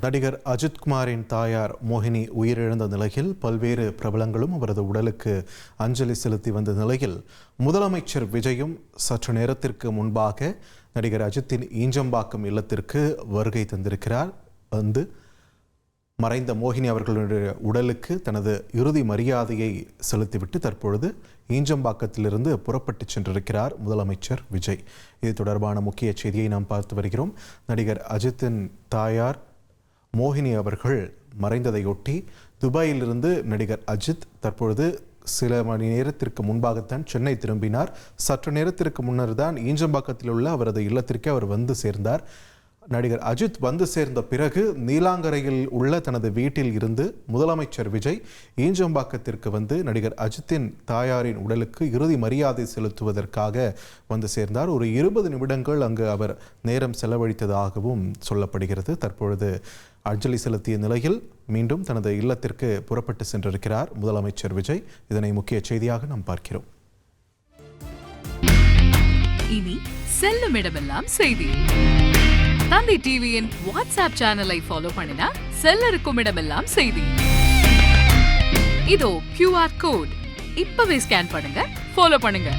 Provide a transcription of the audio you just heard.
நடிகர் அஜித்குமாரின் தாயார் மோகினி உயிரிழந்த நிலையில் பல்வேறு பிரபலங்களும் அவரது உடலுக்கு அஞ்சலி செலுத்தி வந்த நிலையில் முதலமைச்சர் விஜயும் சற்று நேரத்திற்கு முன்பாக நடிகர் அஜித்தின் ஈஞ்சம்பாக்கம் இல்லத்திற்கு வருகை தந்திருக்கிறார். மறைந்த மோகினி அவர்களுடைய உடலுக்கு தனது இறுதி மரியாதையை செலுத்திவிட்டு தற்பொழுது ஈஞ்சம்பாக்கத்திலிருந்து புறப்பட்டு சென்றிருக்கிறார் முதலமைச்சர் விஜய். இது தொடர்பான முக்கிய செய்தியை நாம் பார்த்து வருகிறோம். நடிகர் அஜித்தின் தாயார் மோகினி அவர்கள் மறைந்ததையொட்டி துபாயிலிருந்து நடிகர் அஜித் தற்பொழுது சில மணி நேரத்திற்கு முன்பாகத்தான் சென்னை திரும்பினார். சற்று நேரத்திற்கு முன்னர் தான் ஈஞ்சம்பாக்கத்தில் உள்ள அவரது இல்லத்திற்கு அவர் வந்து சேர்ந்தார். நடிகர் அஜித் வந்து சேர்ந்த பிறகு நீலாங்கரையில் உள்ள தனது வீட்டில் இருந்து முதலமைச்சர் விஜய் ஈஞ்சம்பாக்கத்திற்கு வந்து நடிகர் அஜித்தின் தாயாரின் உடலுக்கு இறுதி மரியாதை செலுத்துவதற்காக வந்து சேர்ந்தார். ஒரு 20 நிமிடங்கள் அங்கு அவர் நேரம் செலவழித்ததாகவும் சொல்லப்படுகிறது. தற்பொழுது அஞ்சலி செலுத்திய நிலையில் மீண்டும் தனது இல்லத்திற்கு புறப்பட்டு சென்றிருக்கிறார் முதலமைச்சர் விஜய். இதனை முக்கிய செய்தியாக நாம் பார்க்கிறோம். இனி செல்லும் இடமெல்லாம் செய்தி. தந்தை டிவியின் வாட்ஸ்அப் சேனலை ஃபாலோ பண்ணினா செல்ல இருக்கும் இடமெல்லாம் செய்தி. இதோ QR கோட் இப்பவே ஸ்கேன் பண்ணுங்க, ஃபாலோ பண்ணுங்க.